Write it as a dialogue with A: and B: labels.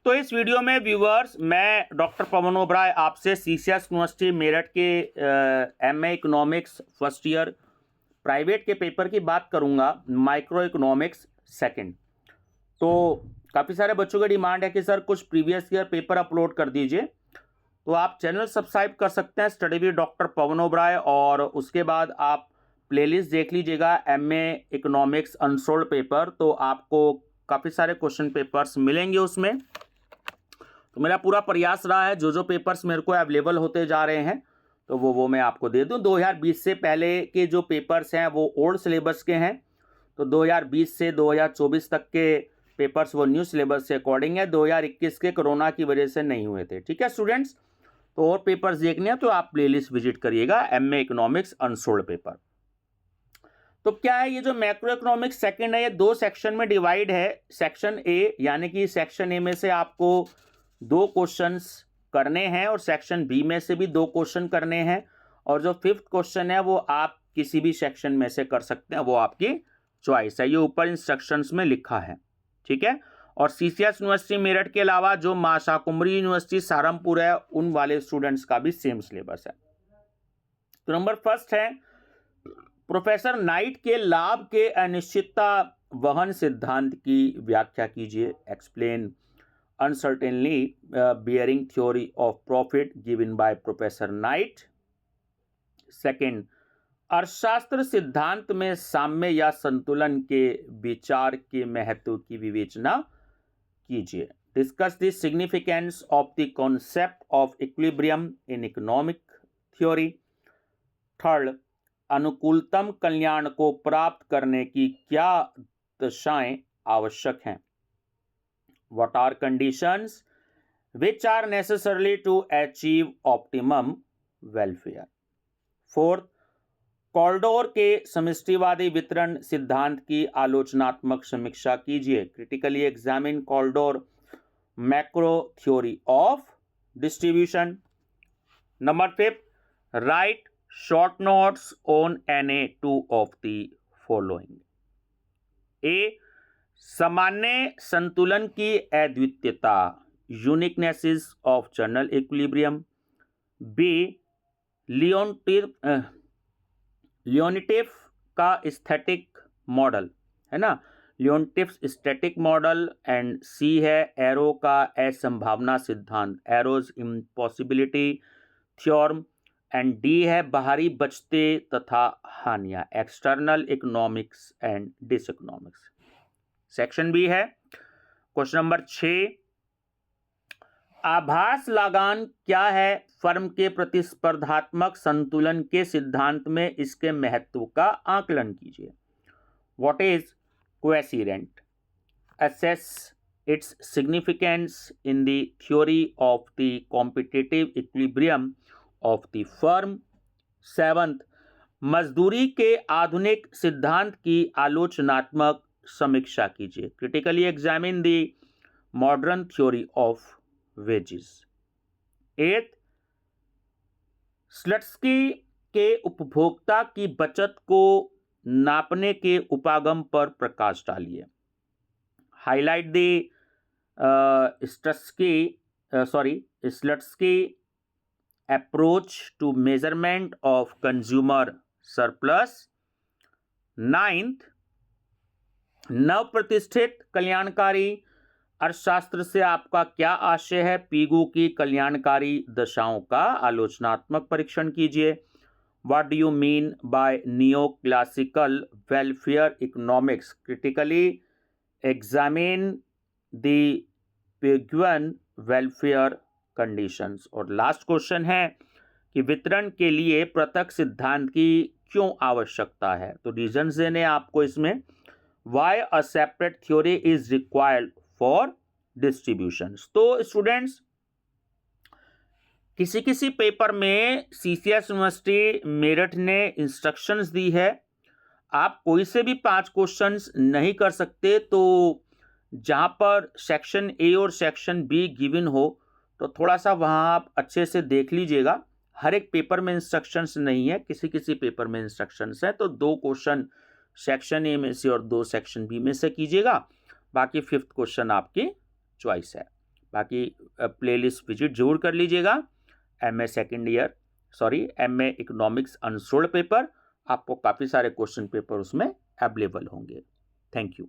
A: तो इस वीडियो में व्यूअर्स मैं डॉक्टर पवन ओबराय आपसे सीसीएस यूनिवर्सिटी मेरठ के MA economics first year private के पेपर की बात करूंगा, माइक्रो इकोनॉमिक्स सेकंड। तो काफ़ी सारे बच्चों की डिमांड है कि सर कुछ प्रीवियस ईयर पेपर अपलोड कर दीजिए, तो आप चैनल सब्सक्राइब कर सकते हैं स्टडी विद डॉक्टर पवन ओबराय, और उसके बाद आप प्लेलिस्ट देख लीजिएगा एमए इकोनॉमिक्स अनसोल्ड पेपर, तो आपको काफ़ी सारे क्वेश्चन पेपर्स मिलेंगे उसमें। तो मेरा पूरा प्रयास रहा है जो पेपर्स मेरे को अवेलेबल होते जा रहे हैं तो वो मैं आपको दे दूं। 2020 से पहले के जो पेपर्स हैं वो ओल्ड सिलेबस के हैं, तो 2020 से 2024 तक के पेपर्स वो न्यू सिलेबस से अकॉर्डिंग है। 2021 के कोरोना की वजह से नहीं हुए थे। ठीक है स्टूडेंट्स, तो और पेपर्स देखने हैं तो आप प्लेलिस्ट विजिट करिएगा एमए इकोनॉमिक्स अनसोल्ड पेपर। तो क्या है, ये जो मैक्रो इकोनॉमिक्स सेकंड है ये दो सेक्शन में डिवाइड है। सेक्शन ए, यानी कि सेक्शन ए में से आपको 2 क्वेश्चंस करने हैं और सेक्शन बी में से भी 2 क्वेश्चन करने हैं, और जो 5th क्वेश्चन है वो आप किसी भी सेक्शन में से कर सकते हैं, वो आपकी चॉइस है। ये ऊपर इंस्ट्रक्शंस में लिखा है, ठीक है। और सीसीएस यूनिवर्सिटी मेरठ के अलावा जो मां शाकुंभरी यूनिवर्सिटी सहारनपुर है उन वाले स्टूडेंट्स का भी सेम सिलेबस है। तो नंबर फर्स्ट है, प्रोफेसर नाइट के लाभ के अनिश्चितता वहन सिद्धांत की व्याख्या कीजिए। Explain uncertainly bearing theory of profit given by Professor Knight. Second, अर्थशास्त्र सिद्धांत में साम्य या संतुलन के विचार के महत्व की विवेचना कीजिए। Discuss the significance of the concept of equilibrium in economic theory. Third, अनुकूलतम कल्याण को प्राप्त करने की क्या दशाएं आवश्यक हैं? What are conditions which are necessary to achieve optimum welfare? Fourth, कॉल्डोर के समष्टिवादी वितरण सिद्धांत की आलोचनात्मक समीक्षा कीजिए। Critically examine Kaldor macro theory of distribution. Number 5, write short notes on any 2 of the following. A, सामान्य संतुलन की अद्वितीयता, uniquenesses of general equilibrium. B, Leontief का एस्थेटिक मॉडल, है ना, Leontief aesthetic model. And C है एरो का असंभावना सिद्धांत, Arrow's impossibility theorem. And D है बाहरी बचते तथा हानियां, external economics and diseconomics. Section B है क्वेश्चन नंबर 6, आभास लगान क्या है? फर्म के प्रतिस्पर्धात्मक संतुलन के सिद्धांत में इसके महत्व का आकलन कीजिए। What is coefficient? Assess its significance in the theory of the competitive equilibrium of the firm. 7th, मजदूरी के आधुनिक सिद्धांत की आलोचनात्मक समीक्षा कीजिए। Critically examine the modern theory of wages. 8th, स्लट्सकी के उपभोक्ता की बचत को नापने के उपागम पर प्रकाश डालिए। Highlight the Slutsky approach to measurement of consumer surplus. 9th, नव प्रतिष्ठित कल्याणकारी अर्थशास्त्र से आपका क्या आशय है? पीगू की कल्याणकारी दशाओं का आलोचनात्मक परीक्षण कीजिए। What do you mean by neo classical welfare economics? Critically examine the Pigovian welfare conditions. और लास्ट क्वेश्चन है कि वितरण के लिए पृथक सिद्धांत की क्यों आवश्यकता है? तो रीजंस देने आपको इसमें। Why a separate theory is required for distributions? तो स्टूडेंट्स, किसी किसी पेपर में सीसीएस यूनिवर्सिटी मेरठ ने इंस्ट्रक्शंस दी है, आप कोई से भी 5 क्वेश्चंस नहीं कर सकते। तो जहां पर सेक्शन ए और सेक्शन बी गिवन हो तो थोड़ा सा वहां आप अच्छे से देख लीजिएगा। हर एक पेपर में इंस्ट्रक्शंस नहीं है, किसी किसी पेपर में इंस्ट्रक्शंस है। तो 2 क्वेश्चन सेक्शन ए में से और 2 सेक्शन बी में से कीजिएगा, बाकी 5th क्वेश्चन आपकी चॉइस है। बाकी प्लेलिस्ट विजिट जरूर कर लीजिएगा। MA इकोनॉमिक्स अनसोल्ड पेपर, आपको काफ़ी सारे क्वेश्चन पेपर उसमें अवेलेबल होंगे। Thank you.